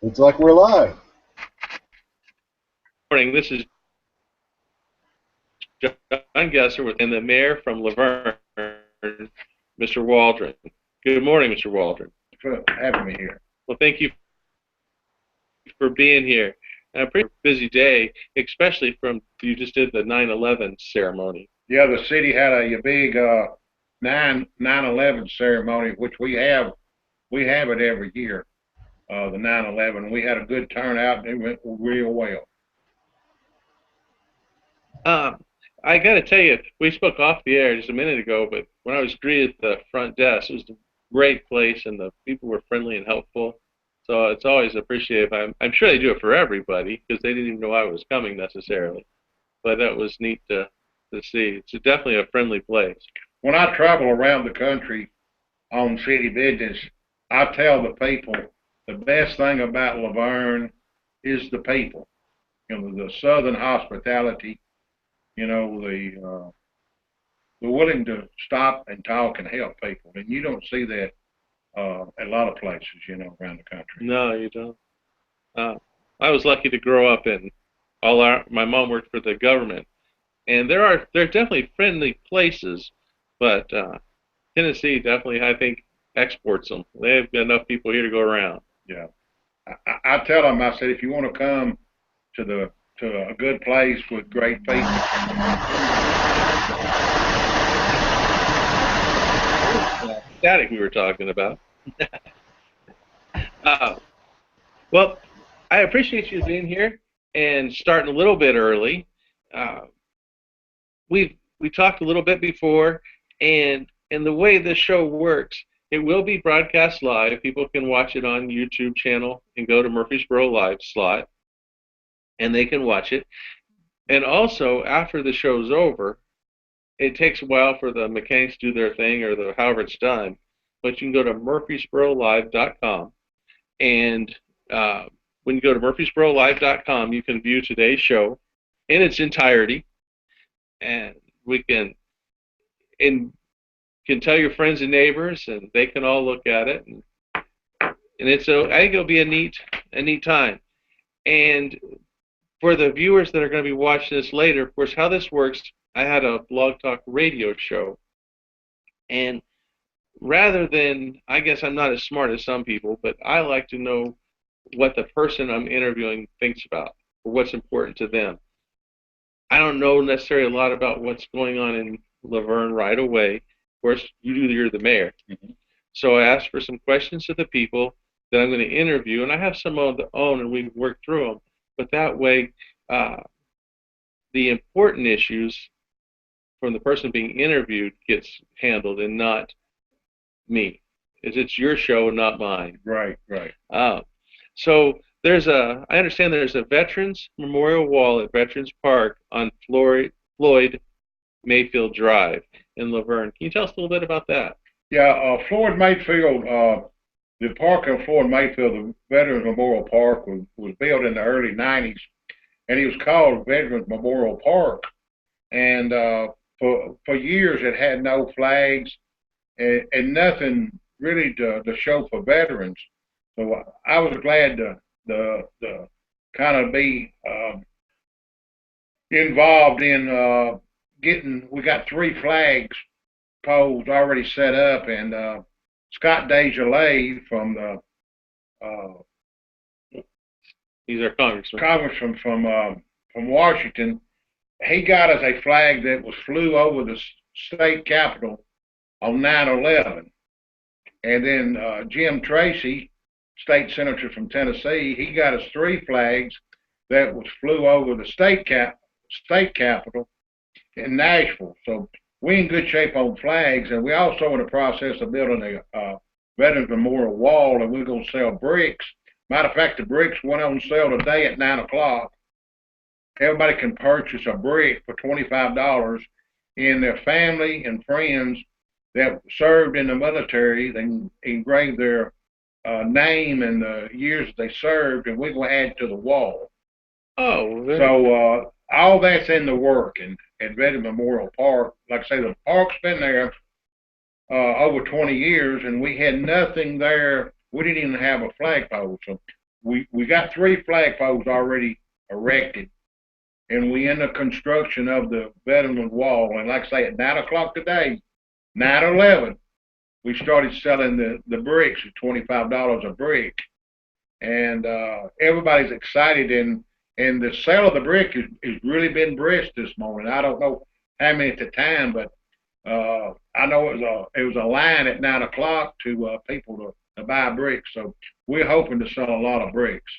It's like we're live. Morning. This is John Gesser and the mayor from LaVergne, Mr. Waldron. Good morning, Mr. Waldron. For having me here. Well, thank you for being here. A pretty busy day, especially from you just did the 9/11 ceremony. Yeah, the city had a big 9/11 ceremony, which we have it every year. The 9/11. We had a good turnout, and it went real well. Um, I got to tell you, we spoke off the air just a minute ago, but when I was greeted at the front desk, it was a great place, and the people were friendly and helpful. So it's always appreciated. I'm sure they do it for everybody because they didn't even know I was coming necessarily. But that was neat to see. It's definitely a friendly place. When I travel around the country on city business, I tell the people the best thing about LaVergne is the people. The Southern hospitality. They're willing to stop and talk and help people, and you don't see that at a lot of places, around the country. No, you don't. Uh, I was lucky to grow up in my mom worked for the government, and there are definitely friendly places, but Tennessee definitely I think exports them. They have enough people here to go around. Yeah, I tell them, I said, if you want to come to a good place with great people, Static we were talking about. uh, well, I appreciate you being here and starting a little bit early. Uh, we talked a little bit before, and the way this show works, it will be broadcast live. People can watch it on YouTube channel and go to Murfreesboro Live slot, and they can watch it. And also, after the show's over, it takes a while for the mechanics to do their thing or however it's done, but you can go to murfreesborolive.com, and when you go to murfreesborolive.com, you can view today's show in its entirety, and we can tell your friends and neighbors, and they can all look at it, and I think it'll be a neat time. And for the viewers that are going to be watching this later, of course, how this works, I had a blog talk radio show, and rather than, I guess I'm not as smart as some people, but I like to know what the person I'm interviewing thinks about or what's important to them. I don't know necessarily a lot about what's going on in LaVergne right away. Of course, you're the mayor. mm-hmm. So I asked for some questions of the people that I'm going to interview, and I have some of the own, and we work through them. But that way, uh, the important issues from the person being interviewed gets handled, and not me. It's your show, not mine. Right, right. So I understand there's a Veterans Memorial Wall at Veterans Park on Floyd Mayfield Drive in LaVergne. Can you tell us a little bit about that? Yeah, Floyd Mayfield, the park of Floyd Mayfield, the Veterans Memorial Park, was built in the early 90s, and it was called Veterans Memorial Park. And for years, it had no flags and nothing really to show for veterans. So I was glad to kind of be involved in we got 3 flags poles already set up, and Scott DeJoy from the He's our congressman. congressman from Washington, he got us a flag that was flew over the state capitol on 9/11. And then Jim Tracy, state senator from Tennessee, he got us 3 flags that was flew over the state capitol in Nashville. So we in good shape on flags, and we also in the process of building a Veterans Memorial Wall, and we're going to sell bricks. Matter of fact, the bricks went on sale today at 9 o'clock. Everybody can purchase a brick for $25, and their family and friends that served in the military, they engrave their name and the years they served, and we're going to add to the wall. Oh, so all that's in the work at Veterans Memorial Park. Like I say, the park's been there over 20 years, and we had nothing there. We didn't even have a flagpole. So we got 3 flagpoles already erected, and we in the construction of the Veterans Wall. And like I say, at 9 o'clock today, 9/11, we started selling the bricks at $25 a brick, and everybody's excited. And the sale of the brick has really been brisk this morning. I don't know how many at the time, but I know it was a line at 9 o'clock to people to buy bricks. So we're hoping to sell a lot of bricks.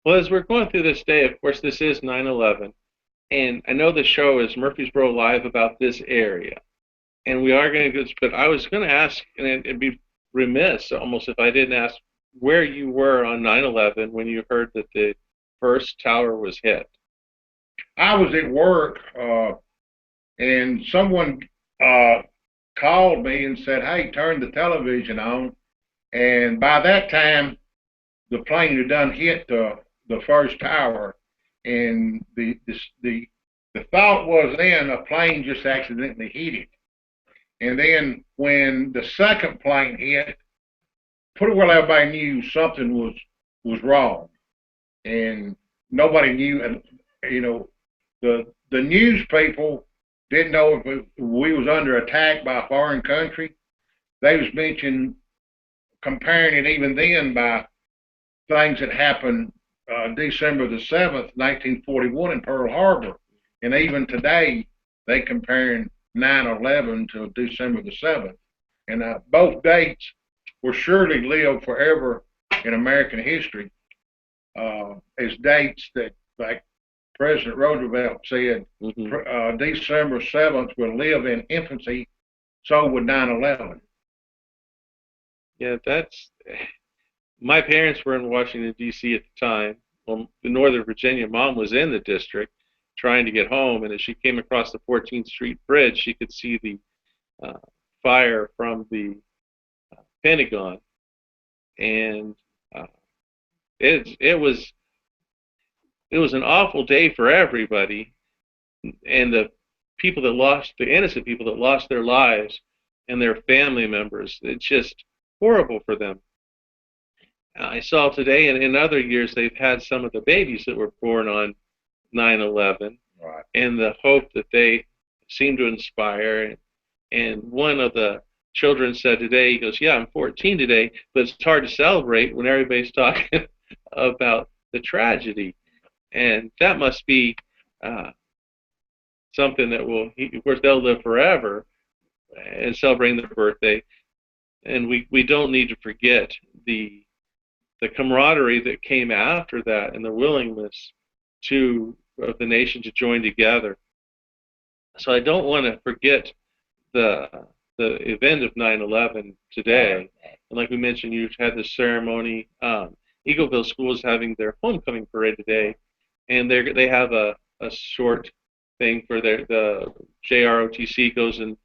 Well, as we're going through this day, of course, this is 9/11, and I know the show is Murfreesboro Live about this area, and we are going to go. But I was going to ask, and it'd be remiss almost if I didn't ask where you were on 9/11 when you heard that the first tower was hit. I was at work, and someone called me and said, "Hey, turn the television on." And by that time, the plane had done hit the first tower, and the thought was then a plane just accidentally hit it. And then when the second plane hit, pretty well everybody knew something was wrong, and nobody knew. And the news people didn't know if we was under attack by a foreign country. They was mentioning, comparing it even then by things that happened December the 7th, 1941 in Pearl Harbor. And even today, they comparing 9/11 to December the 7th. And both dates will surely live forever in American history as dates that, like President Roosevelt said, December 7th will live in infancy, so would 9/11. Yeah, my parents were in Washington, D.C. at the time. Well, in Northern Virginia, Mom was in the district trying to get home, and as she came across the 14th Street Bridge, she could see the fire from the Pentagon, and it was an awful day for everybody, and the innocent people that lost their lives and their family members. It's just horrible for them. I saw today, and in other years, they've had some of the babies that were born on 9/11, Right. and the hope that they seem to inspire. And one of the children said today, he goes, "Yeah, I'm 14 today, but it's hard to celebrate when everybody's talking about the tragedy." And that must be something that of course, they'll live forever and celebrating their birthday. And we don't need to forget the camaraderie that came after that, and the willingness of the nation to join together. So I don't want to forget the event of 9/11 today. And like we mentioned, you've had the ceremony. Eagleville School is having their homecoming parade today, and they have a short thing for the JROTC goes and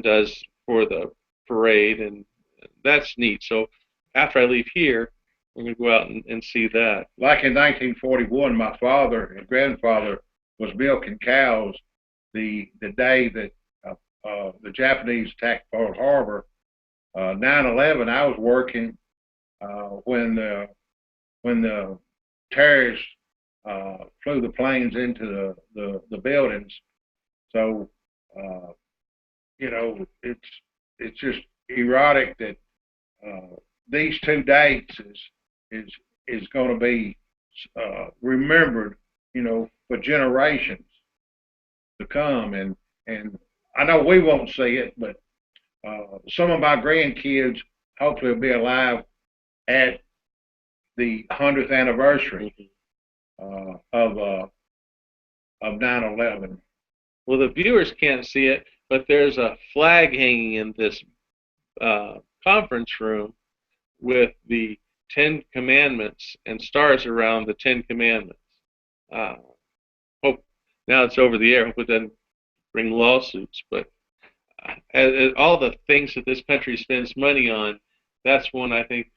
does for the parade, and that's neat. So after I leave here, I'm going to go out and see that. Like in 1941, my father and grandfather was milking cows the day that the Japanese attacked Pearl Harbor. 9/11, I was working when the terrorists flew the planes into the buildings. So it's just erotic that these 2 dates is going to be remembered, for generations to come. And I know we won't see it, but some of my grandkids hopefully will be alive at the 100th anniversary of 9/11. Well, the viewers can't see it, but there's a flag hanging in this conference room with the 10 Commandments and stars around the 10 Commandments. Hope now it's over the air. Hope it doesn't bring lawsuits. But all the things that this country spends money on, that's one I think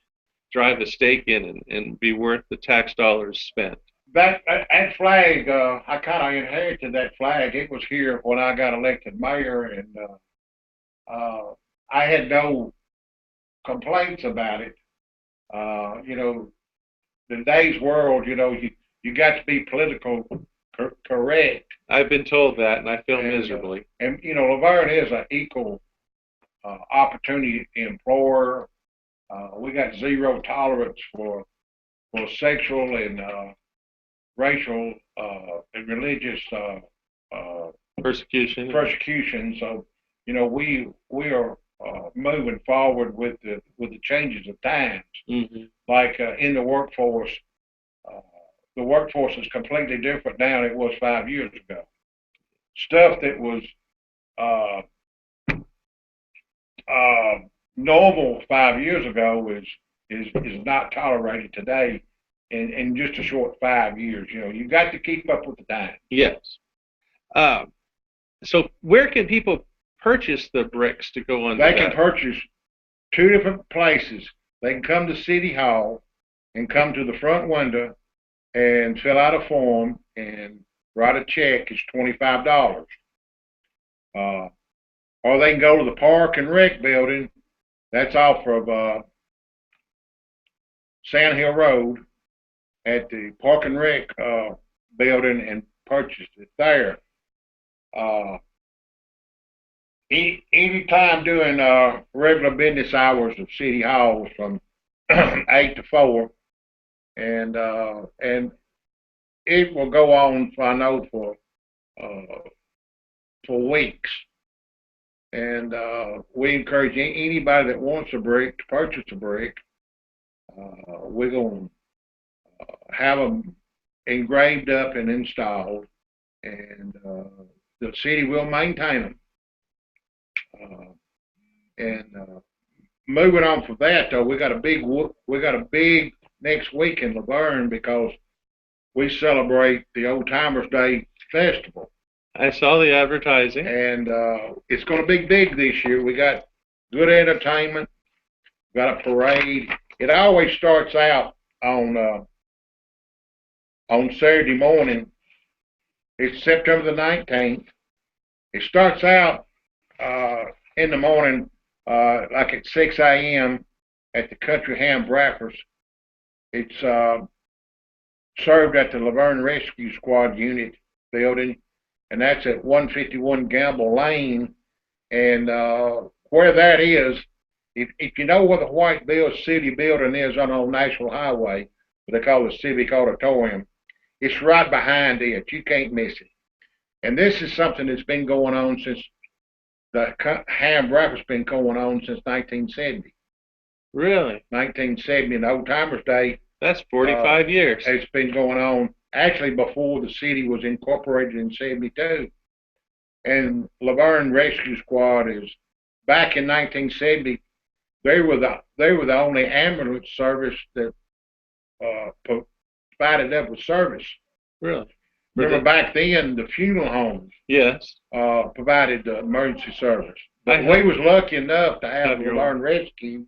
drive a stake in and be worth the tax dollars spent. That flag, I kind of inherited that flag. It was here when I got elected mayor, and I had no complaints about it. today's world, you got to be political correct. I've been told that, and I feel And, miserably. LaVergne is an equal opportunity employer. We got zero tolerance for sexual and racial and religious Persecution. So we are moving forward with the changes of times. Mm-hmm. Like in the workforce is completely different now than it was 5 years ago. Stuff that was uh, normal 5 years ago is not tolerated today in just a short 5 years. You got to keep up with the times. Yes. So where can people purchase the bricks to go on? They can purchase two different places. They can come to City Hall and come to the front window and fill out a form and write a check. It's $25. Or they can go to the Park and Rec building. That's off of Sand Hill Road at the Park and Rec building and purchase it there. Any time during regular business hours of City Hall from 8 to 4, and it will go on, I know, for weeks. And we encourage anybody that wants a brick to purchase a brick. We're going to have them engraved up and installed, and the city will maintain them. Moving on from that, though, we got a big next week in LaVergne because we celebrate the Old Timers Day Festival. I saw the advertising. And it's going to be big this year. We got good entertainment, got a parade. It always starts out on Saturday morning. It's September the 19th. It starts out in the morning like at 6 a.m. at the Country Ham Breakfast. It's served at the LaVergne Rescue Squad Unit building, and that's at 151 Gamble Lane. And where that is, if you know where the White Bill City building is on Old National Highway, what they call the Civic Auditorium, it's right behind it. You can't miss it. And this is something that's been going on since the ham breakfast been going on since 1970. Really? 1970, and Old Timers Day. That's 45 years. It's been going on actually before the city was incorporated in 72. And LaVergne Rescue Squad is back in 1970. They were the only ambulance service that provided that with service. Really? Remember back then, the funeral homes provided the emergency service. But we was lucky enough to have LaVergne Rescue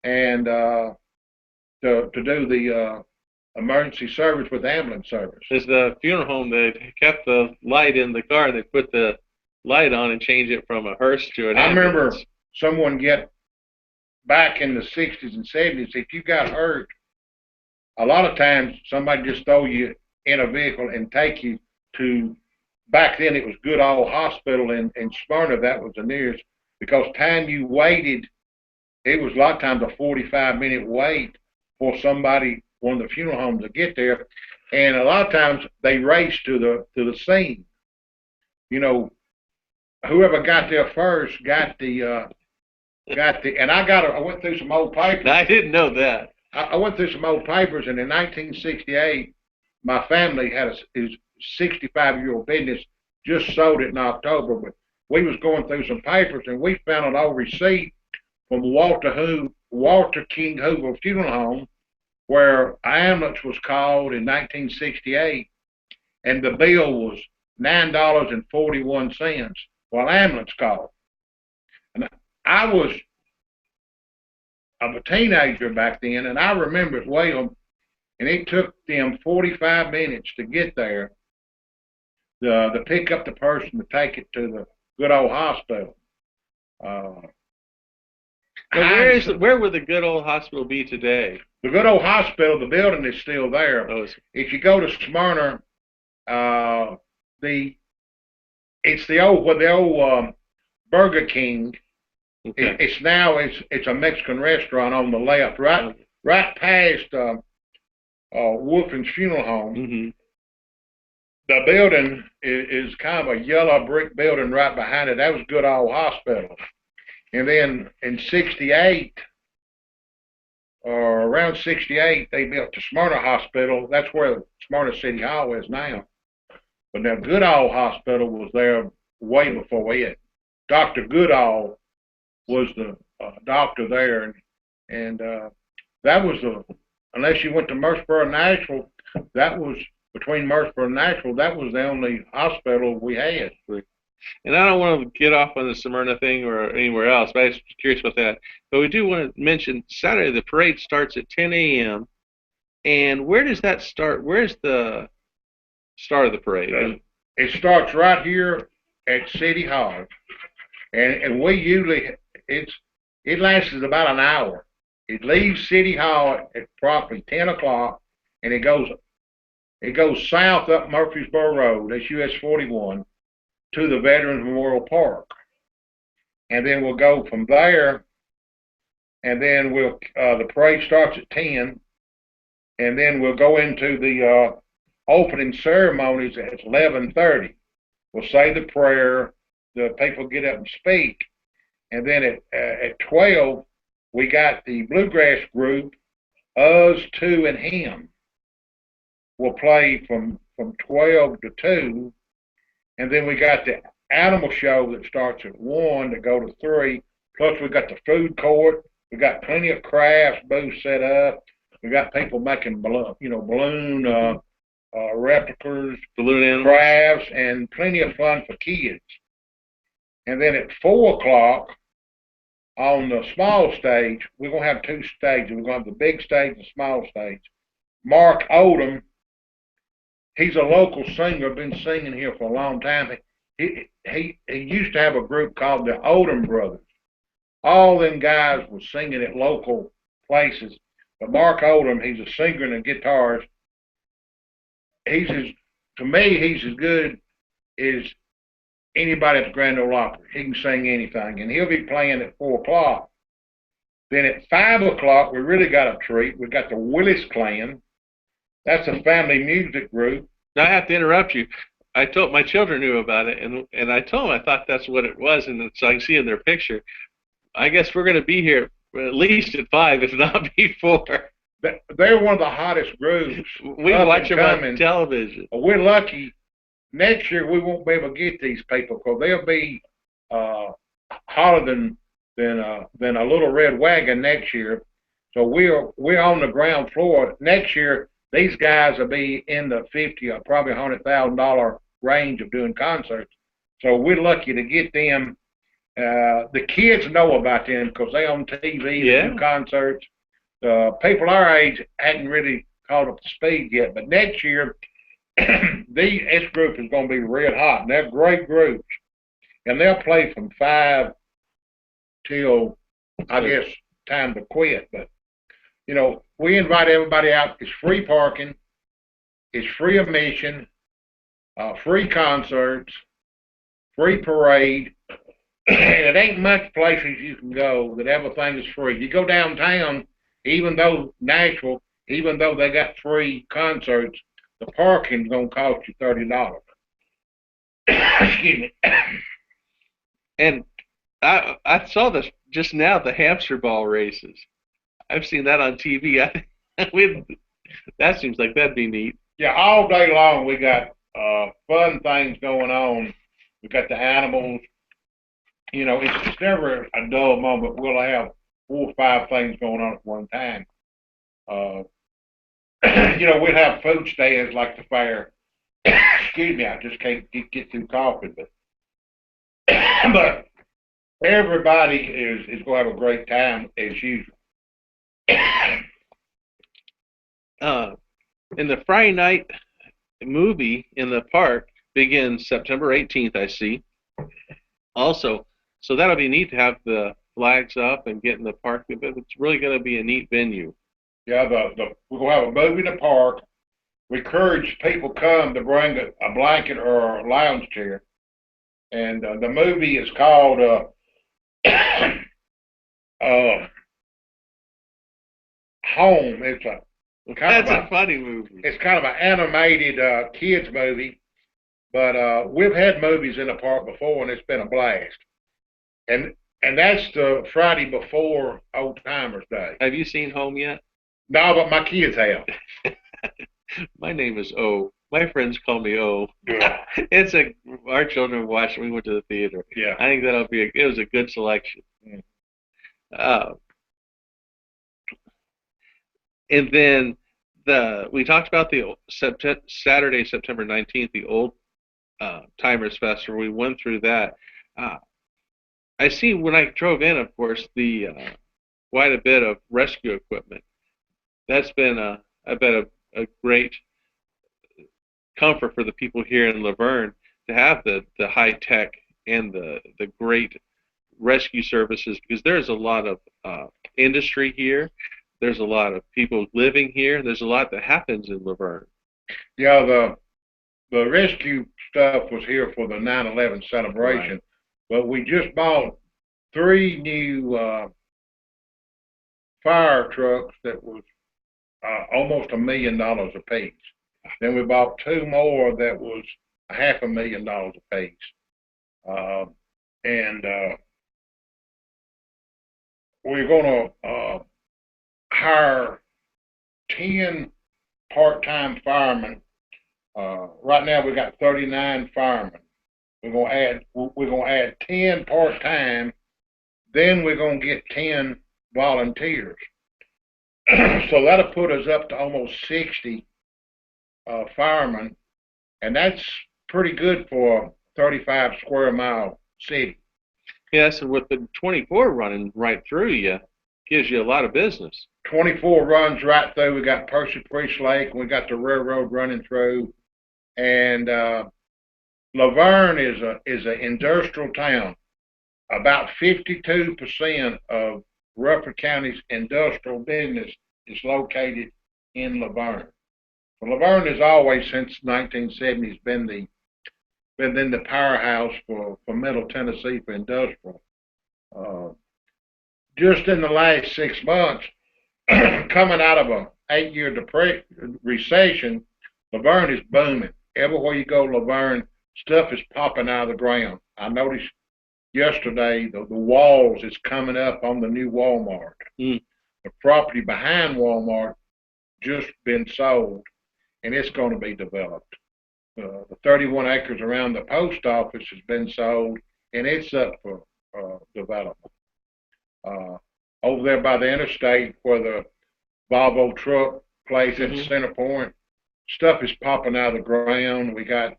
and to do the emergency service with ambulance service. There's the funeral home, they kept the light in the car. They put the light on and changed it from a hearse to an ambulance. I remember someone back in the 60s and 70s, if you got hurt, a lot of times somebody just throw you in a vehicle and take you to, back then it was Good Old Hospital in Smyrna. That was the nearest, because time you waited, it was a lot of times a 45-minute wait for somebody, one of the funeral homes, to get there. And a lot of times they raced to the scene. Whoever got there first got the and I went through some old papers. I didn't know that. I went through some old papers, and in 1968, my family had his 65-year-old business, just sold it in October, but we was going through some papers, and we found an old receipt from Walter King Hoover Funeral Home, where ambulance was called in 1968, and the bill was $9.41 while ambulance called. And I was a teenager back then, and I remember it well, and it took them 45 minutes to get there to pick up the person to take it to the Good Old Hospital. Now, where would the good old hospital be today? The good old hospital, the building is still there. Oh, if you go to Smyrna, it's the old Burger King. okay. It's a Mexican restaurant on the left, right past Wolfen's Funeral Home. Mm-hmm. The building is kind of a yellow brick building right behind it. That was good old hospital. And then in '68, or around '68, they built the Smyrna Hospital. That's where Smyrna City Hall is now. But now Goodall Hospital was there way before it. Dr. Goodall was the doctor there, and that was unless you went to Murfreesboro, Nashville, that was between Murfreesboro and Nashville. That was the only hospital we had. And I don't want to get off on the Smyrna thing or anywhere else, but I was curious about that. But we do want to mention Saturday the parade starts at 10 a.m. And where does that start? Where's the start of the parade? It starts right here at City Hall, and we usually it lasts about an hour. It leaves City Hall at probably 10 o'clock, and it goes south up Murfreesboro Road, that's US 41, to the Veterans Memorial Park, and then we'll go from there, and then the parade starts at 10, and then we'll go into the opening ceremonies at 11:30. We'll say the prayer, the people get up and speak, and then at 12 we got the bluegrass group, Us, Two, and Him. Will play from 12 to 2, and then we got the animal show that starts at 1 to go to 3. Plus we got the food court. We got plenty of crafts booths set up. We got people making balloon replicas, balloon animals, crafts, and plenty of fun for kids. And then at 4 o'clock on the small stage, we're gonna have 2 stages. We're gonna have the big stage and the small stage. Mark Odom, he's a local singer, been singing here for a long time. He used to have a group called the Odom Brothers. All them guys were singing at local places. But Mark Odom, he's a singer and a guitarist. To me, he's as good as anybody at the Grand Ole Opry. He can sing anything, and he'll be playing at 4 o'clock. Then at 5 o'clock, we really got a treat. We got the Willis Clan. That's a family music group. Now I have to interrupt you. I told my children knew about it, and I told them I thought that's what it was, and so I can see in their picture. I guess we're going to be here at least at 5, if not before. They're one of the hottest groups. We watch them on television. We're lucky. Next year we won't be able to get these people because they'll be hotter than a little red wagon next year. So we're on the ground floor. Next year these guys will be in the $50,000 or probably $100,000 range of doing concerts. So we're lucky to get them. The kids know about them because they on TV, they do concerts. People our age hadn't really caught up to speed yet, but next year this group is going to be red hot, and they're great groups, and they'll play from 5 till I guess time to quit. But we invite everybody out. It's free parking, it's free admission, free concerts, free parade. And it ain't much places you can go that everything is free. You go downtown, even though Nashville, even though they got free concerts, the parking's gonna cost you $30. Excuse me. And I saw this just now, the hamster ball races. I've seen that on TV. That seems like that'd be neat. Yeah, all day long we got fun things going on. We got the animals. It's never a dull moment. We'll have 4 or 5 things going on at one time. We'll have food stands like the fair. Excuse me, I just can't get through coughing, but everybody is going to have a great time as usual. And the Friday night movie in the park begins September 18th, I see. Also, so that'll be neat to have the flags up and getting the park. It's really going to be a neat venue. Yeah, we're gonna have a movie in the park. We encourage people come to bring a blanket or a lounge chair, and the movie is called uh, Home. It's a That's a funny movie. it's kind of an animated kids movie, but we've had movies in the park before, and it's been a blast. And and that's the Friday before Old Timers Day. Have you seen Home yet? No, but my kids have. My name is O. My friends call me O. Yeah. It's our children watched. We went to the theater. Yeah. I think it was a good selection. Mm. Uh, and then we talked about the Saturday, September 19th, the Old Timers Festival. We went through that. Uh, I see when I drove in, of course, the quite a bit of rescue equipment. That's been I bet a great comfort for the people here in LaVergne to have the high tech and the great rescue services, because there's a lot of industry here. There's a lot of people living here. There's a lot that happens in LaVergne. Yeah, the rescue stuff was here for the 9/11 celebration, Right. but we just bought 3 new fire trucks that was almost $1 million a piece. Then we bought 2 more that was $500,000 a piece, and we're going to hire 10 part-time firemen. Right now we got 39 firemen. We're gonna add 10 part-time. Then we're gonna get 10 volunteers. So that'll put us up to almost 60 firemen, and that's pretty good for a 35 square mile city. Yes, and with the 24 running right through you, gives you a lot of business. 24 runs right through. We got Percy Priest Lake, and we got the railroad running through, and LaVergne is an industrial town. About 52% of Rutherford County's industrial business is located in LaVergne. Well, LaVergne has always, since 1970s, been the powerhouse for Middle Tennessee for industrial. Uh, just in the last 6 months, coming out of a 8-year recession, LaVergne is booming. Everywhere you go, LaVergne, stuff is popping out of the ground. I noticed yesterday the walls is coming up on the new Walmart. Mm. The property behind Walmart just been sold, and it's going to be developed. The 31 acres around the post office has been sold, and it's up for development. Over there by the interstate where the Volvo truck place at Center Point, stuff is popping out of the ground. We got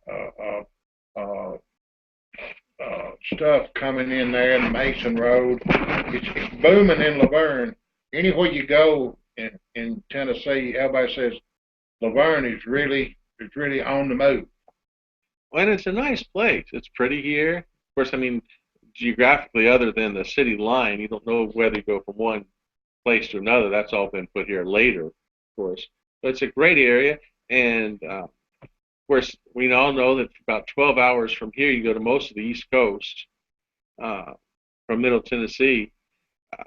stuff coming in there in Mason Road. It's booming in LaVergne. Anywhere you go in Tennessee, everybody says LaVergne is really on the move. Well, and it's a nice place. It's pretty here. Of course, I mean, geographically, other than the city line, you don't know whether you go from one place to another. That's all been put here later, of course. But it's a great area, and of course, we all know that about 12 hours from here, you go to most of the East Coast from Middle Tennessee. Uh,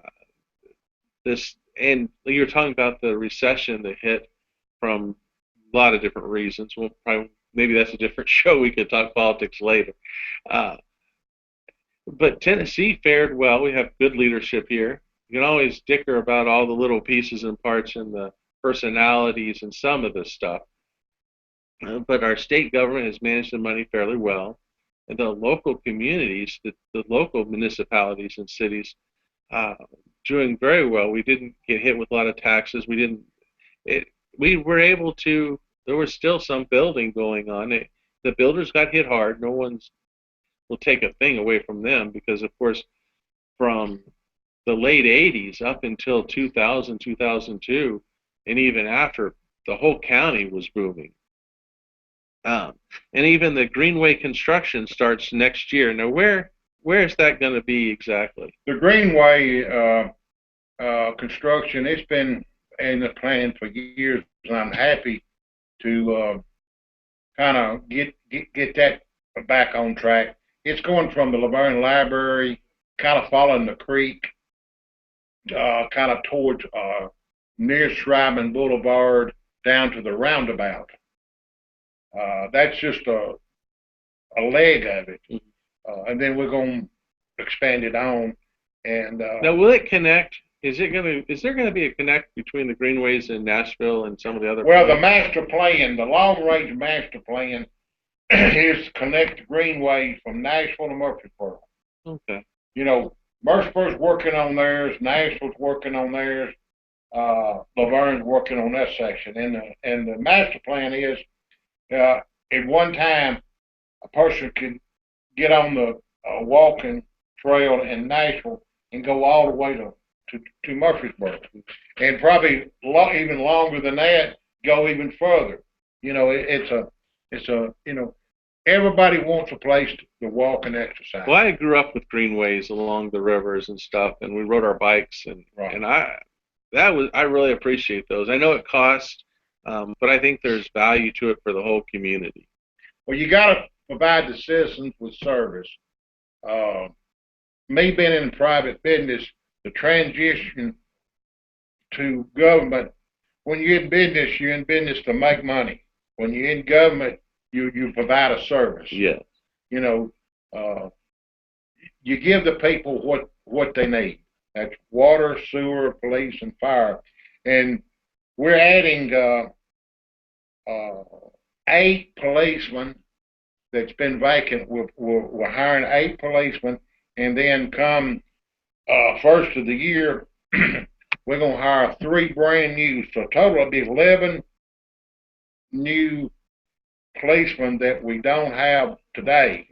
and you're talking about the recession that hit from a lot of different reasons. Well, maybe that's a different show. We could talk politics later. Uh, but Tennessee fared well. We have good leadership here. You can always dicker about all the little pieces and parts and the personalities and some of this stuff. But our state government has managed the money fairly well. And the local communities, the local municipalities and cities, doing very well. We didn't get hit with a lot of taxes. We were able to, there was still some building going on. The builders got hit hard. No one's will take a thing away from them because, of course, from the late 80s up until 2000, 2002, and even after, the whole county was booming. And even the Greenway construction starts next year. Now, where Where is that going to be exactly? The Greenway construction, it's been in the plan for years, and I'm happy to kind of get that back on track. It's going from the LaVergne Library, kind of following the creek, kind of towards near Schreiben Boulevard down to the roundabout. That's just a leg of it, and then we're going to expand it on. And Now, will it connect? Is there gonna be a connect between the greenways in Nashville and some of the other well, the points? master plan, the long range master plan, is to connect the greenways from Nashville to Murfreesboro. Okay. You know, Murfreesboro's working on theirs, Nashville's working on theirs, LaVergne's working on that section, and the master plan is at one time a person could get on the walking trail in Nashville and go all the way to Murfreesboro, and probably even longer than that, go even further. You know, it's a everybody wants a place to walk and exercise. Well, I grew up with greenways along the rivers and stuff, and we rode our bikes, Right. and I really appreciate those. I know it costs, but I think there's value to it for the whole community. Well, you got to provide the citizens with service. Uh, Me being in private business, the transition to government, when you're in business to make money. When you're in government, you provide a service. Yeah. You know, you give the people what they need. That's water, sewer, police, and fire. And we're adding 8 policemen that's been vacant. We're hiring 8 policemen, and then come first of the year, we're going to hire 3 brand new. So total will be 11 new policemen that we don't have today.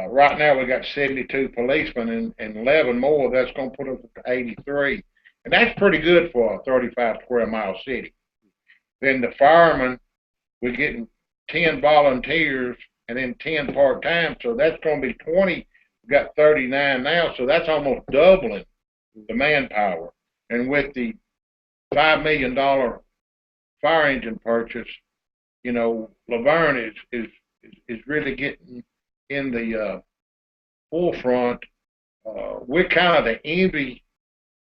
Right now we got 72 policemen and 11 more. That's going to put us to 83, and that's pretty good for a 35 square mile city. Then the firemen, we're getting 10 volunteers and then 10 part time, so that's going to be 20. We've got 39 now, so that's almost doubling the manpower. And with the $5 million fire engine purchase, you know, LaVergne is really getting in the forefront. We're kind of the envy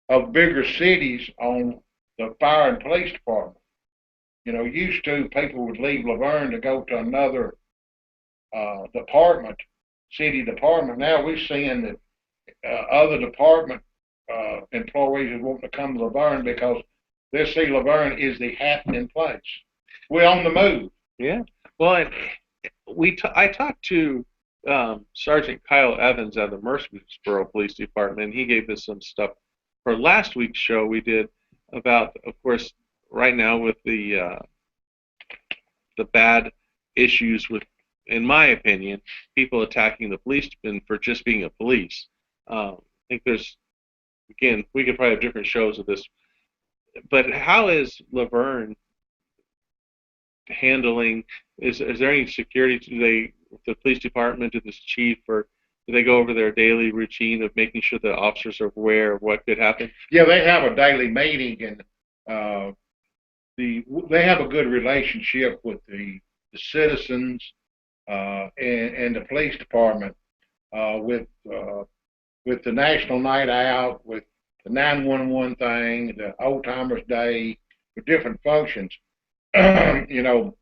of bigger cities on the fire and police department. You know, used to people would leave LaVergne to go to another department, city department. Now we're seeing that other department employees are wanting to come to LaVergne because they see LaVergne is the happening place. We're on the move. Yeah. Well, I talked to Sergeant Kyle Evans at the Murfreesboro Police Department, and he gave us some stuff for last week's show we did about, of course, right now with the bad issues with, in my opinion, people attacking the police for just being a police. I think there's, again, we could probably have different shows of this, but how is LaVergne handling? Is there any security? The police department, to this chief, or do they go over their daily routine of making sure the officers are aware of what could happen? Yeah, they have a daily meeting, and they have a good relationship with the citizens and the police department with the National Night Out, with the 911 thing, the Old Timers Day, the different functions. You know,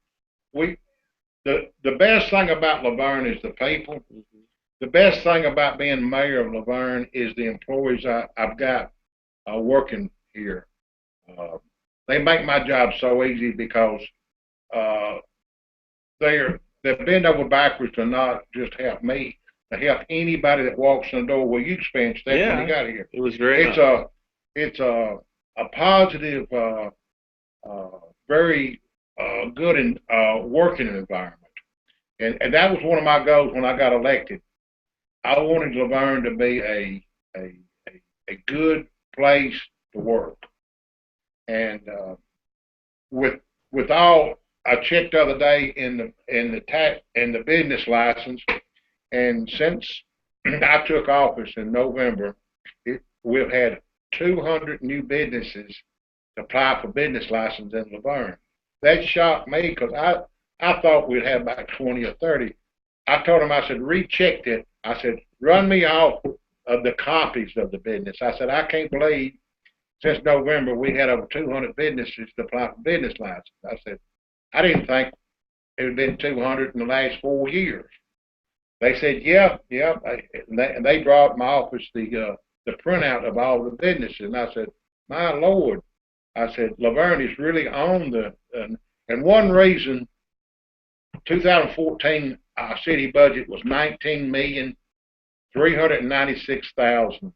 the best thing about LaVergne is the people. Mm-hmm. The best thing about being mayor of LaVergne is the employees I've got working here. They make my job so easy because they bend over backwards to not just help me, to help anybody that walks in the door. Well, you experienced that when you got here. It was very. It's a positive, very good working environment, and that was one of my goals when I got elected. I wanted LaVergne to be a good place to work, and with all, I checked the other day in the business license, and since I took office in November, we've had 200 new businesses apply for business license in LaVergne. That shocked me because I thought we'd have about 20 or 30. I told him, I said, recheck it. I said, run me off of the copies of the business. I said, I can't believe since November we had over 200 businesses to apply for business license. I said, I didn't think it had been 200 in the last 4 years. They said, yeah, yeah. And they brought my office the printout of all the businesses. And I said, my Lord, I said, LaVergne is really on and one reason 2014 our city budget was 19,396,000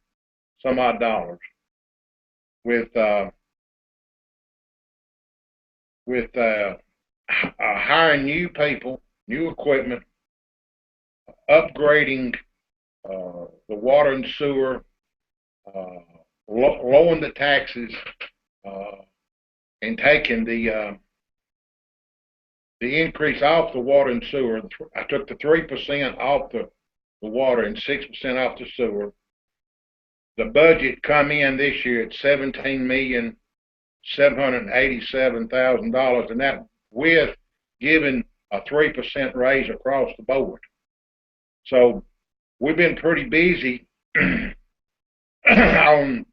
some odd dollars with hiring new people, new equipment, upgrading the water and sewer, lowering the taxes, and taking the increase off the water and sewer. I took the 3% off the water and 6% off the sewer. The budget come in this year at $17,787,000, and that with giving a 3% raise across the board. So we've been pretty busy on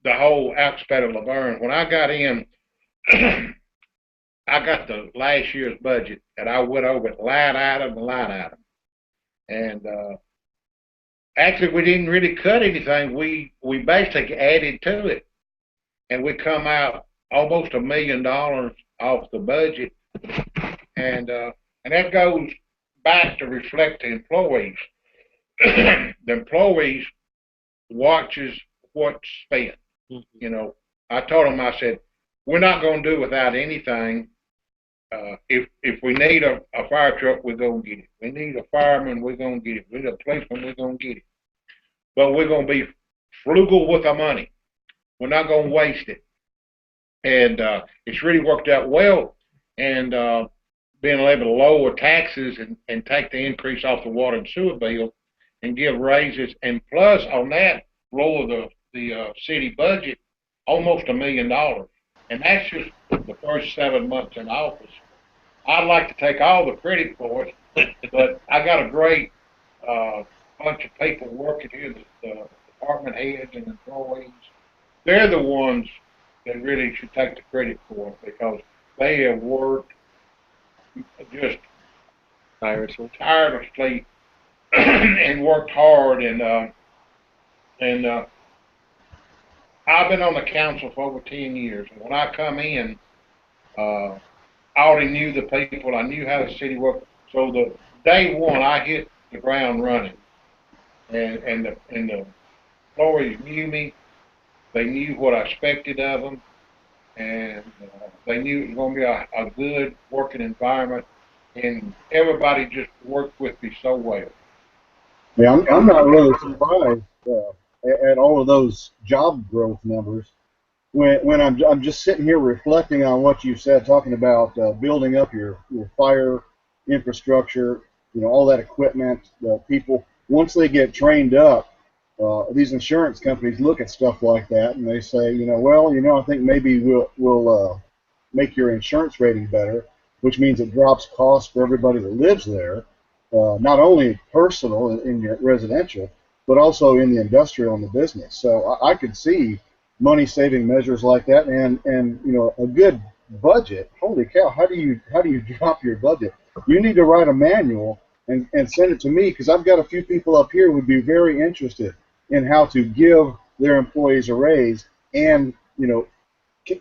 the whole aspect of LaVergne. When I got in, I got the last year's budget, and I went over it line item to line item. And actually, we didn't really cut anything. We basically added to it, and we come out almost $1 million off the budget, and that goes back to reflect the employees. The employees watches what's spent. You know, I told them, I said, we're not going to do without anything. If we need a fire truck, we're going to get it. We need a fireman, we're going to get it. We need a policeman, we're going to get it. But we're going to be frugal with our money. We're not going to waste it. And it's really worked out well. And being able to lower taxes and take the increase off the water and sewer bill and give raises, and plus on that lower the city budget almost $1 million. And that's just the first 7 months in office. I'd like to take all the credit for it, but I got a great bunch of people working here, the department heads and employees. They're the ones that really should take the credit for it because they have worked just tirelessly and worked hard. And I've been on the council for over 10 years. And when I come in, I already knew the people. I knew how the city worked. So the day one, I hit the ground running. And the employees knew me. They knew what I expected of them. And they knew it was going to be a good working environment. And everybody just worked with me so well. Yeah, I'm not really surprised at all of those job growth numbers. When I'm just sitting here reflecting on what you said, talking about building up your fire infrastructure, you know, all that equipment, the people. Once they get trained up, these insurance companies look at stuff like that and they say, you know, well, you know, I think maybe we'll make your insurance rating better, which means it drops costs for everybody that lives there, not only personal in your residential, but also in the industrial and the business. So I could see money saving measures like that, and you know, a good budget. Holy cow! How do you drop your budget? You need to write a manual and send it to me, because I've got a few people up here who would be very interested in how to give their employees a raise and, you know,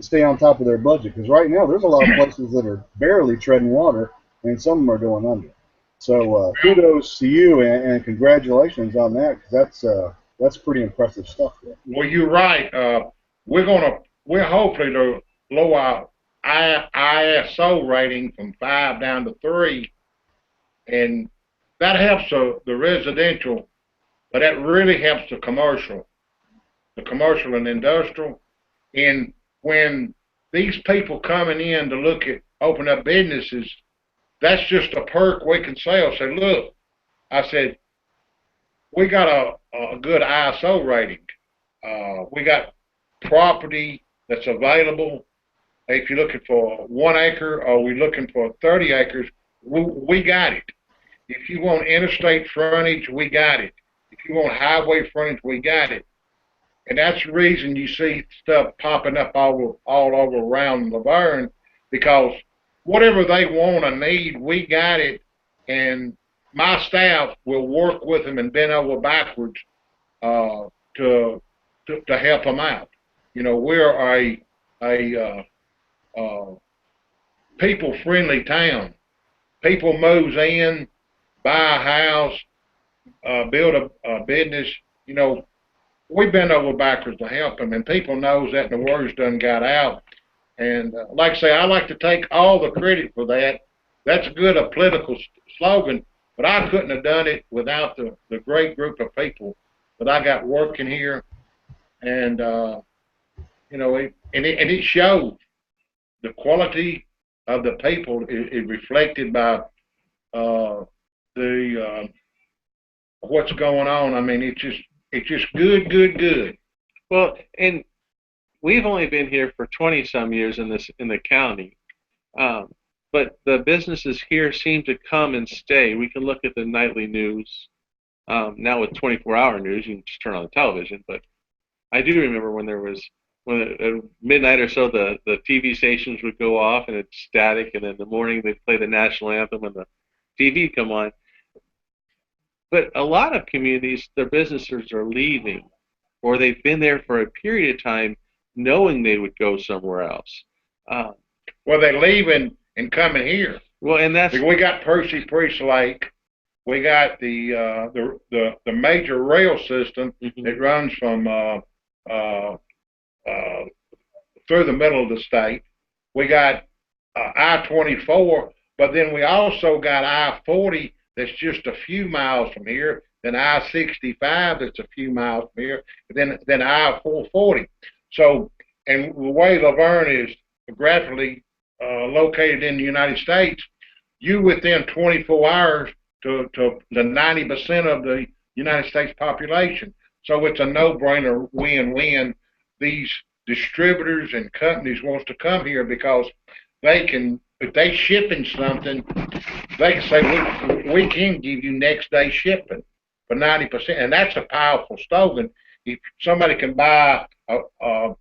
stay on top of their budget. Because right now there's a lot of places that are barely treading water, and some of them are going under. So kudos to you and congratulations on that, because that's pretty impressive stuff there. Well, you're right. We're hopefully to lower our ISO rating from 5 down to 3, and that helps the residential, but that really helps the commercial and industrial. And when these people coming in to look at open up businesses, that's just a perk we can sell. Say, look, I said, we got a good ISO rating. We got property that's available. If you're looking for 1 acre or we're looking for 30 acres, we got it. If you want interstate frontage, we got it. If you want highway frontage, we got it. And that's the reason you see stuff popping up all over around LaVergne, because whatever they want or need, we got it. And my staff will work with them and bend over backwards uh, to, to help them out. You know, we're a people friendly town. People moves in, buy a house, build a business. You know, we bend over backwards to help them, and people knows that, and the word's done got out. And like I say, I like to take all the credit for that. That's good a political slogan, but I couldn't have done it without the great group of people that I got working here. And you know, it shows the quality of the people is reflected by the what's going on. I mean, it's just good, good, good. Well, and we've only been here for 20 some years in the county, but the businesses here seem to come and stay. We can look at the nightly news. Now with 24-hour news, you can just turn on the television. But I do remember when at midnight or so, the TV stations would go off and it's static, and in the morning they'd play the national anthem and the TV would come on. But a lot of communities, their businesses are leaving, or they've been there for a period of time knowing they would go somewhere else. Uh, Well, they're leaving and coming here. well, and that's We got Percy Priest Lake. We got the major rail system that runs from uh, uh, through the middle of the state. We got I-24, but then we also got I-40 that's just a few miles from here. Then I-65 that's a few miles from here. Then I-440. So, and the way LaVergne is graphically located in the United States, you within 24 hours to the 90% of the United States population. So it's a no-brainer, win-win. These distributors and companies wants to come here because they can, if they shipping something, they can say we can give you next day shipping for 90%, and that's a powerful slogan. If somebody can buy an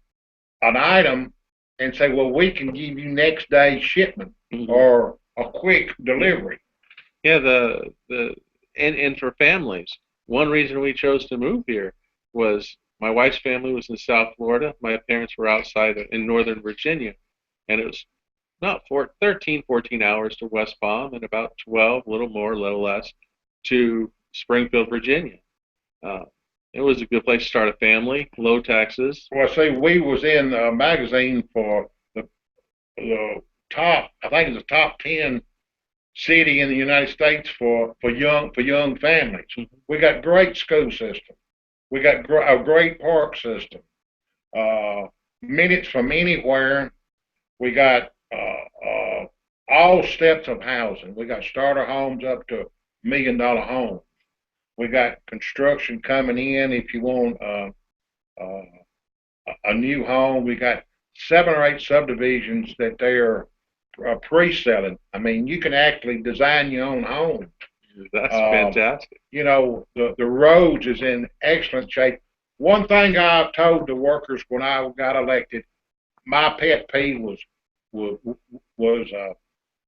item and say, well, we can give you next day shipment or a quick delivery. yeah, and for families. One reason we chose to move here was my wife's family was in South Florida. My parents were outside in Northern Virginia, and it was about 13, 14 hours to West Palm and about 12, a little more, a little less, to Springfield, Virginia. Uh, it was a good place to start a family, low taxes. Well, see, we was in a magazine for the top, I think it's the top 10 city in the United States for young families. We got great school system. We got a great park system. Minutes from anywhere. We got all steps of housing. We got starter homes up to $1 million homes. We got construction coming in if you want a new home. We got 7 or 8 subdivisions that they're pre-selling. I mean, you can actually design your own home. That's fantastic. You know, the roads is in excellent shape. One thing I've told the workers when I got elected, my pet peeve was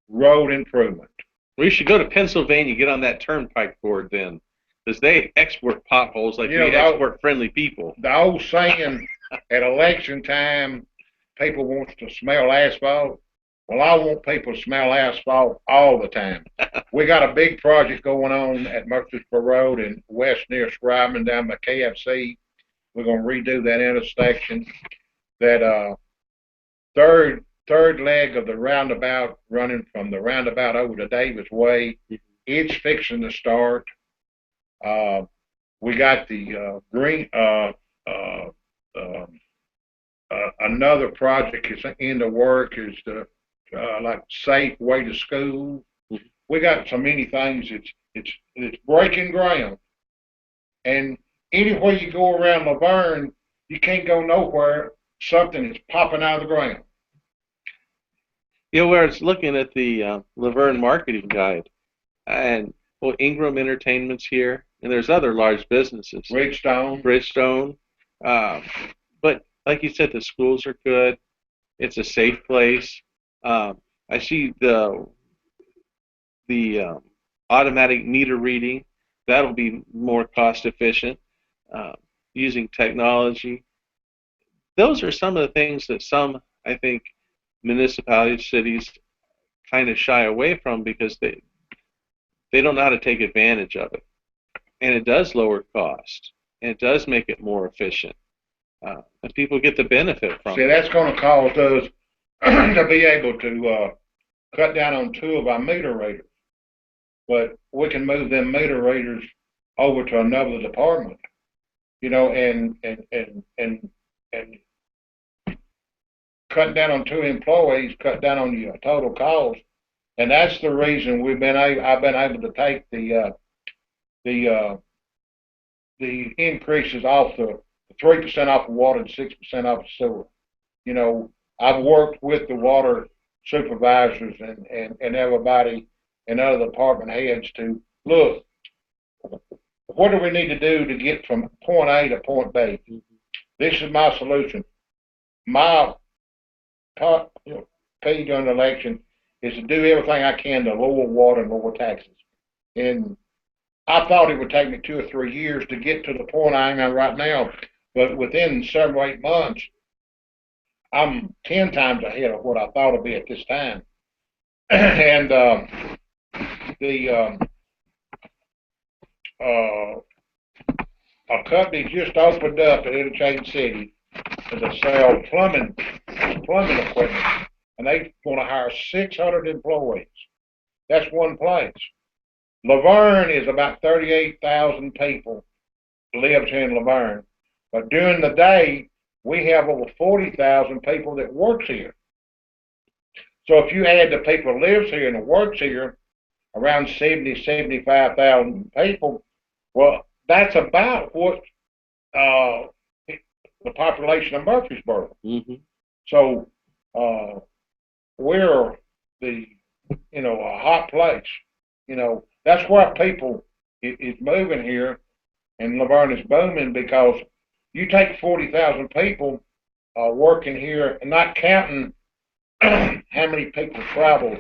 road improvement. We should go to Pennsylvania, get on that turnpike board then, because they export potholes like we export friendly people. The old saying at election time, people want to smell asphalt. Well, I want people to smell asphalt all the time. We got a big project going on at Murfreesboro Road and west near Scribman down by KFC. We're going to redo that intersection. That third leg of the roundabout running from the roundabout over to Davis Way, it's fixing to start. We got the another project is in the work is the like safe way to school. We got so many things. It's breaking ground. And anywhere you go around LaVergne, you can't go nowhere. Something is popping out of the ground. You know, where I was looking at the LaVergne marketing guide, and well, Ingram Entertainment's here, and there's other large businesses. Bridgestone. Bridgestone. Um, but like you said, the schools are good. It's a safe place. I see the automatic meter reading. That'll be more cost efficient using technology. Those are some of the things that some, I think, municipalities, cities kind of shy away from because they don't know how to take advantage of it. And it does lower cost, and it does make it more efficient. And people get the benefit from See, it. that's going to cause us to be able to cut down on 2 of our meter readers. But we can move them meter readers over to another department, you know, and cut down on 2 employees, cut down on your total cost. And that's the reason I've been able to take the increases off the 3% off of water and 6% off of sewer. You know, I've worked with the water supervisors and everybody and other department heads to look, what do we need to do to get from point A to point B? This is my solution. My top page on the election is to do everything I can to lower water and lower taxes. And I thought it would take me 2 or 3 years to get to the point I am at right now, but within 7 or 8 months, I'm 10 times ahead of what I thought it'd be at this time. And a company just opened up in Interchange City to sell plumbing equipment, and they want to hire 600 employees. That's one place. LaVergne is about 38,000 people lives here in LaVergne, but during the day we have over 40,000 people that works here. So if you add the people that lives here and that works here, around 75,000 people, well, that's about what the population of Murfreesboro. Mm-hmm. So we're a hot place. You know, that's why people is moving here, and LaVergne is booming because you take 40,000 people working here, and not counting how many people travel,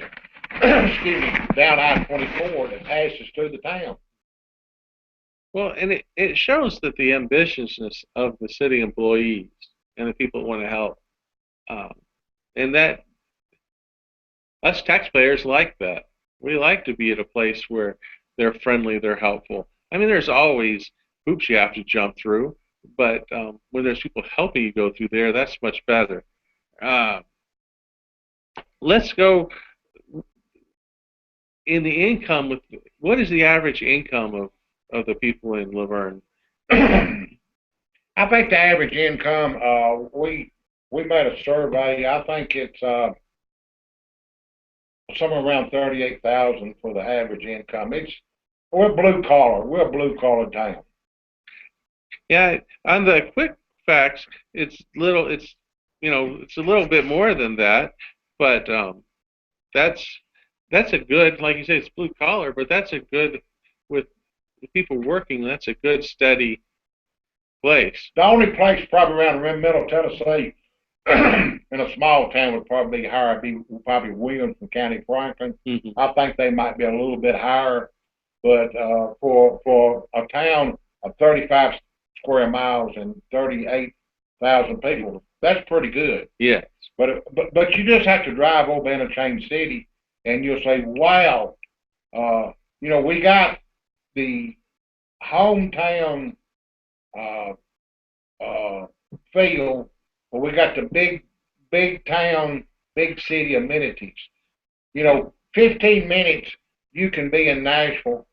excuse me, down I-24 that passes through the town. Well, and it shows that the ambitiousness of the city employees and the people that want to help, and that us taxpayers like that. We like to be at a place where they're friendly, they're helpful. I mean, there's always hoops you have to jump through, but when there's people helping you go through there, that's much better. Let's go in the income. What is the average income of the people in LaVergne? I think the average income, we made a survey. I think it's somewhere around 38,000 for the average income. We're blue collar. We're a blue collar town. Yeah, on the quick facts, it's a little bit more than that, but that's a good, like you say, it's blue collar, but that's a good, with the people working, that's a good steady place. The only place probably around middle Tennessee in a small town would probably be higher. Probably Williamson County, Franklin. Mm-hmm. I think they might be a little bit higher, but for a town of 35 square miles and 38,000 people, that's pretty good. Yeah. But you just have to drive over Interchange City, and you'll say, wow, we got the hometown feel, but we got the big town, big city amenities. 15 minutes you can be in Nashville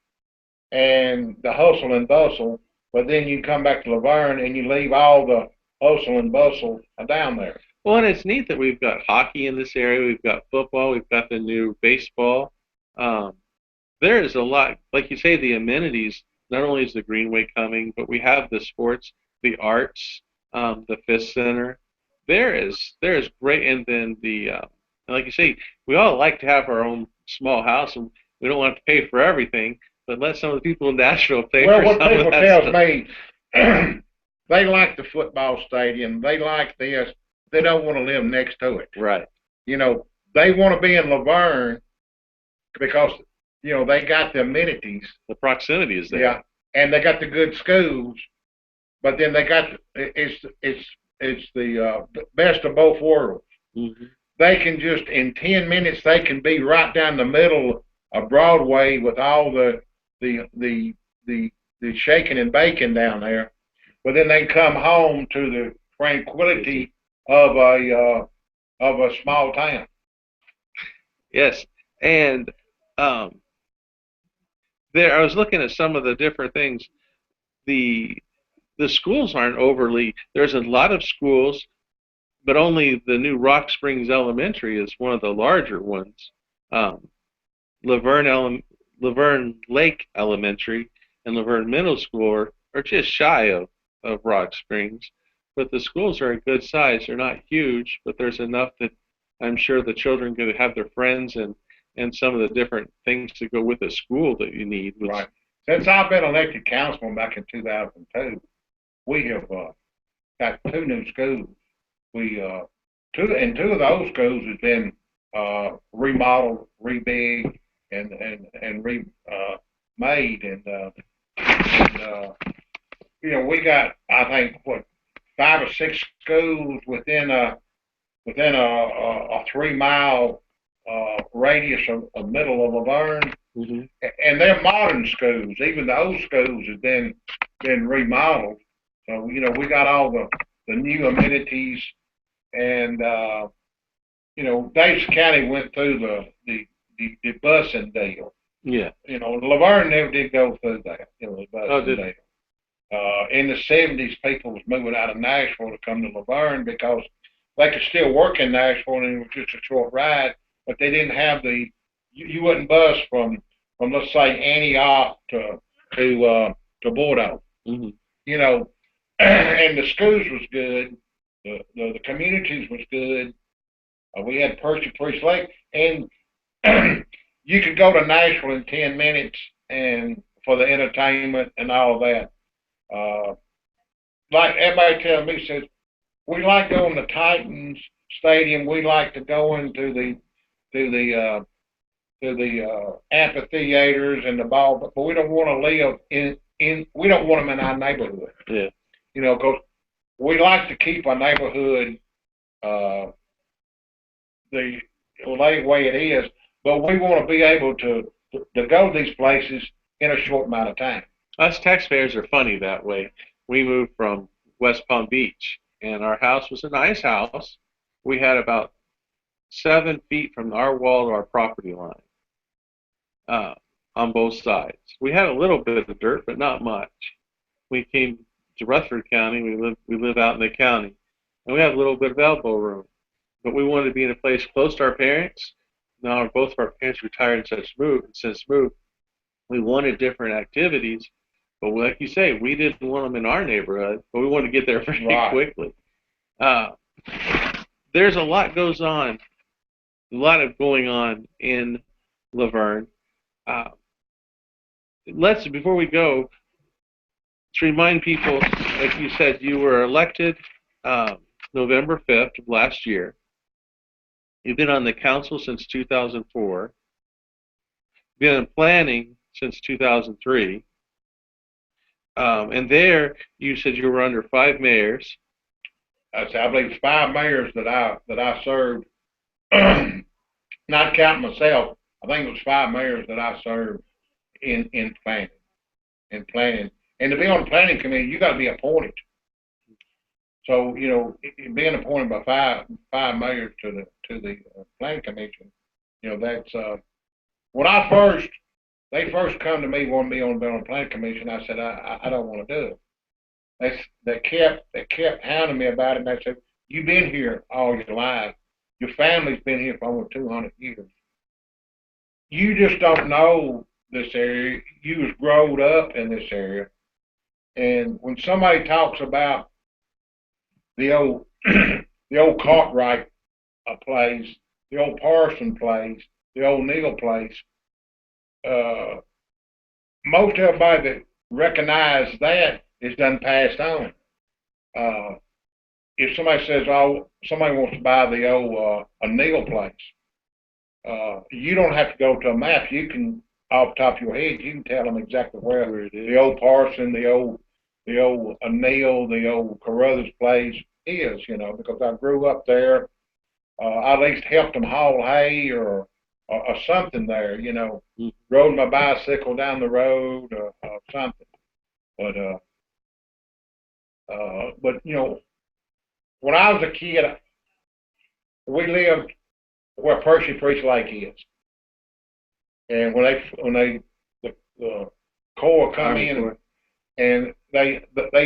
and the hustle and bustle, but then you come back to LaVergne and you leave all the hustle and bustle down there. Well, and it's neat that we've got hockey in this area, we've got football, we've got the new baseball. There is a lot, like you say, the amenities not only is the Greenway coming, but we have the sports, the arts, the Fifth Center. There is great, and then like you say, we all like to have our own small house, and we don't want to pay for everything, but let some of the people in Nashville pay Well, for what some of people that tells stuff. me, they like the football stadium. They like this. They don't want to live next to it. Right. You know, they want to be in LaVergne because they got the amenities. The proximity is there. Yeah, and they got the good schools. But then they got it's the best of both worlds. Mm-hmm. They can just in 10 minutes they can be right down the middle of Broadway with all the the shaking and baking down there. But then they come home to the tranquility of a small town. Yes, and um, there I was looking at some of the different things. The the schools aren't overly. There's a lot of schools, but only the new Rock Springs Elementary is one of the larger ones. Um, Laverne Laverne Lake Elementary and Laverne Middle School are just shy of Rock Springs, but the schools are a good size. They're not huge, but there's enough that I'm sure the children can have their friends and some of the different things to go with a school that you need. Right. Since I've been elected councilman back in 2002, we have got two new schools. We two of those schools has been remodeled, rebig, and remade, and we got I think what 5 or 6 schools within a 3 mile radius of middle of Laverne, Mm-hmm. and they're modern schools. Even the old schools have been remodeled. So we got all the new amenities, and Davis County went through the busing deal. Yeah. Laverne never did go through that. The busing did deal. In the '70s, people was moving out of Nashville to come to Laverne because they could still work in Nashville and it was just a short ride, but they didn't have you wouldn't bus from let's say Antioch to Bordeaux. Mm-hmm. And the schools was good, the communities was good. We had Percy Priest Lake, and you could go to Nashville in 10 minutes, and for the entertainment and all of that. Like everybody telling me says, we like going to Titans Stadium. We like to go into the amphitheaters and the ball, but we don't want to live in. We don't want them in our neighborhood. Yeah. Because we like to keep our neighborhood the way it is, but we want to be able to go to these places in a short amount of time. Us taxpayers are funny that way. We moved from West Palm Beach, and our house was a nice house. We had about 7 feet from our wall to our property line on both sides. We had a little bit of dirt, but not much. We came to Rutherford County. We live out in the county, and we have a little bit of elbow room. But we wanted to be in a place close to our parents. Now both of our parents retired and since moved. We wanted different activities, but like you say, we didn't want them in our neighborhood, but we wanted to get there very quickly. There's a lot goes on, a lot of going on in LaVergne. Before we go, to remind people, like you said, you were elected November 5th of last year. You've been on the council since 2004. Been in planning since 2003. And there, you said you were under 5 mayors. I believe 5 mayors that I served, not counting myself. I think it was 5 mayors that I served in planning. And to be on the planning committee, you got to be appointed. So being appointed by five mayors to the planning commission, that's when they first come to me wanting me on the planning commission. I said I don't want to do it. They kept hounding me about it, and I said, you've been here all your life. Your family's been here for over 200 years. You just don't know this area. You was growed up in this area, and when somebody talks about the old the old Cartwright place, the old Parson place, the old Neal place, uh, most everybody that recognized that is done passed on. Uh, if somebody says, "Oh, somebody wants to buy the old a Neal place," you don't have to go to a map. You can, off the top of your head, you can tell them exactly where it is. the old Parson, the old Neal, the old Carruthers place is. You know, because I grew up there. I at least helped them haul hay or something there. You know, rode my bicycle down the road or something. But you know, when I was a kid, we lived where Percy Priest Lake is, and the Corps come in and they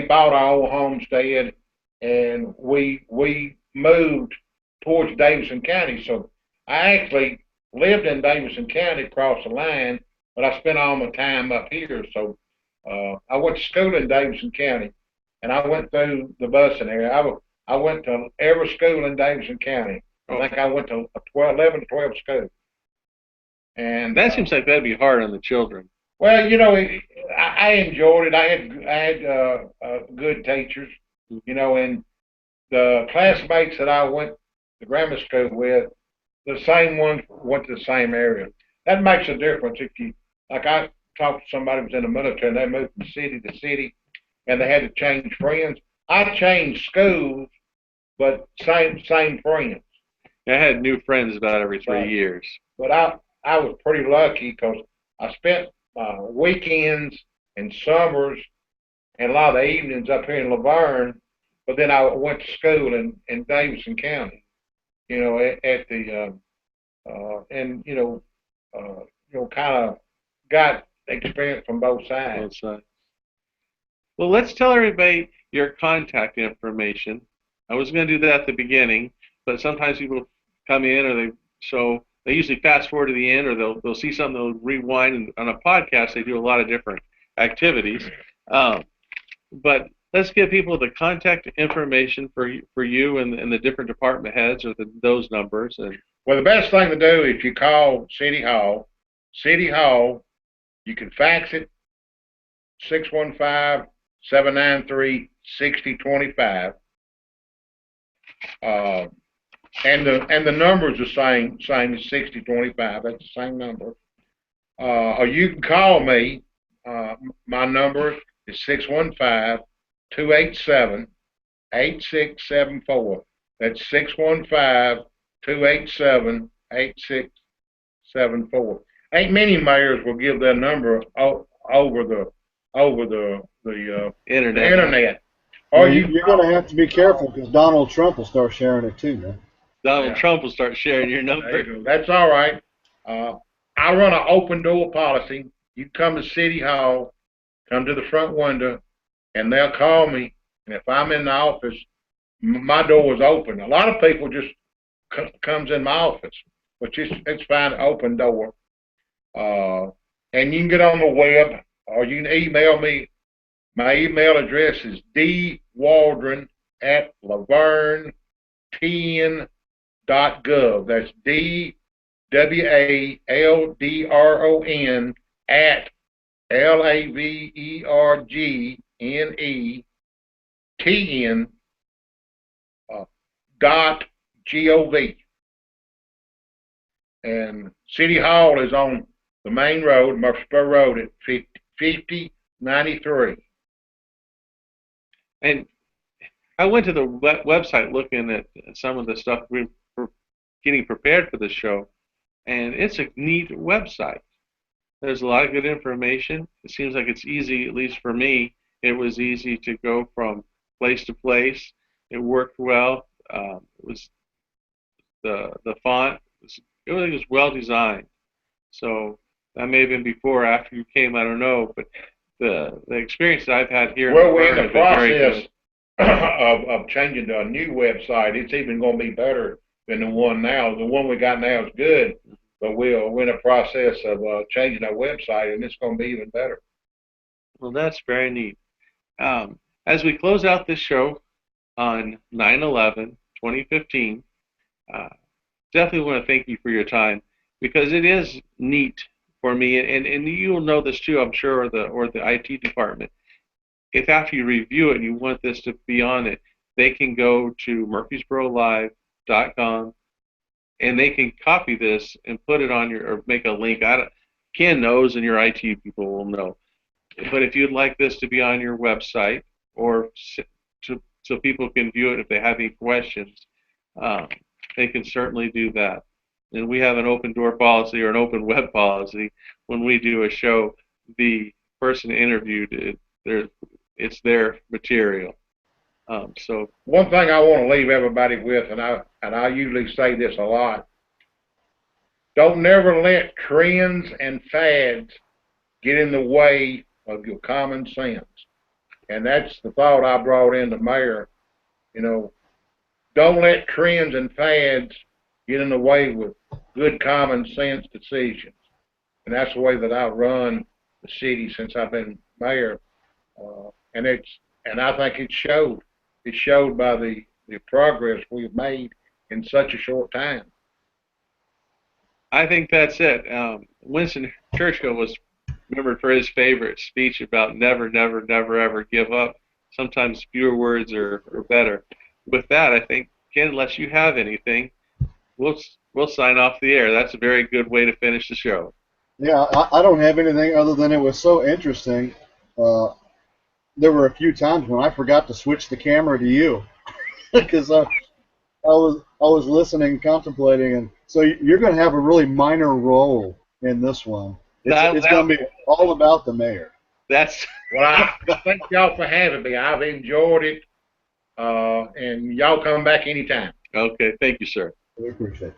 bought our old homestead, and we moved towards Davidson County. So I actually lived in Davidson County across the line, but I spent all my time up here. So I went to school in Davidson County, and I went through the busing area. I went to every school in Davidson County. I think I went to 11 to 12 schools. And that seems like that'd be hard on the children. Well, you know, I enjoyed it. I had good teachers, you know, and the classmates that I went to grammar school with, the same ones went to the same area. That makes a difference. If you, like, I talked to somebody who was in the military and they moved from city to city, and they had to change friends. I changed schools, but same friends. I had new friends about every 3 years. But I was pretty lucky because I spent weekends and summers and a lot of the evenings up here in LaVergne, but then I went to school in Davidson County, you know, at the and you know, kind of got experience from both sides. Both sides. Well, let's tell everybody your contact information. I was going to do that at the beginning, but sometimes people come in or they usually fast forward to the end, or they'll see something, they'll rewind. And on a podcast, they do a lot of different activities. But let's give people the contact information for you and the different department heads, or those numbers. And well, the best thing to do if you call City Hall, you can fax it 615-793-6025. And the number's the same as 6025. That's the same number. Or you can call me. My number is 615-287-8674. That's 615-287-8674. Ain't many mayors will give their number over the internet. Or you're going to have to be careful because Donald Trump will start sharing it too, man. Donald Trump will start sharing your number. That's all right. I run an open door policy. You come to City Hall, come to the front window, and they'll call me. And if I'm in the office, my door is open. A lot of people just comes in my office, which it's fine, open door. And you can get on the web, or you can email me. My email address is dwaldron@laverne10.gov. That's DWALDRON at LAVERGNETN .gov. And City Hall is on the main road, Murfreesboro Road, at 5093. And I went to the website looking at some of the stuff we were getting prepared for the show, and it's a neat website. There's a lot of good information. It seems like it's easy, at least for me. It was easy to go from place to place. It worked well. It was the font. Everything was well designed. So that may have been before or after you came. I don't know, but the experience that I've had here. Well, we're in the process of changing to a new website. It's even going to be better than the one now. The one we got now is good, but we're in a process of changing our website, and it's going to be even better. Well, that's very neat. As we close out this show on 9/11/2015, uh, definitely want to thank you for your time, because it is neat for me, and you'll know this too, I'm sure, or the IT department. If after you review it and you want this to be on it, they can go to murfreesborolive.com and they can copy this and put it on your, or make a link. Ken knows, and your IT people will know. But if you'd like this to be on your website, or so people can view it if they have any questions, um, they can certainly do that. And we have an open door policy, or an open web policy. When we do a show, the person interviewed, it's their material. So one thing I want to leave everybody with, and I usually say this a lot: don't never let trends and fads get in the way of your common sense. And that's the thought I brought in the mayor. You know, don't let trends and fads get in the way with good common sense decisions. And that's the way that I've run the city since I've been mayor. And I think it showed. It showed by the progress we've made in such a short time. I think that's it. Winston Churchill was remembered for his favorite speech about never, never, never, ever give up. Sometimes fewer words are better. With that, I think, Ken, unless you have anything, we'll sign off the air. That's a very good way to finish the show. Yeah, I don't have anything other than it was so interesting. There were a few times when I forgot to switch the camera to you because I was listening, contemplating, and so you're going to have a really minor role in this one. It's going to be all about the mayor. That's well. I thank y'all for having me. I've enjoyed it, and y'all come back anytime. Okay. Thank you, sir. We appreciate it.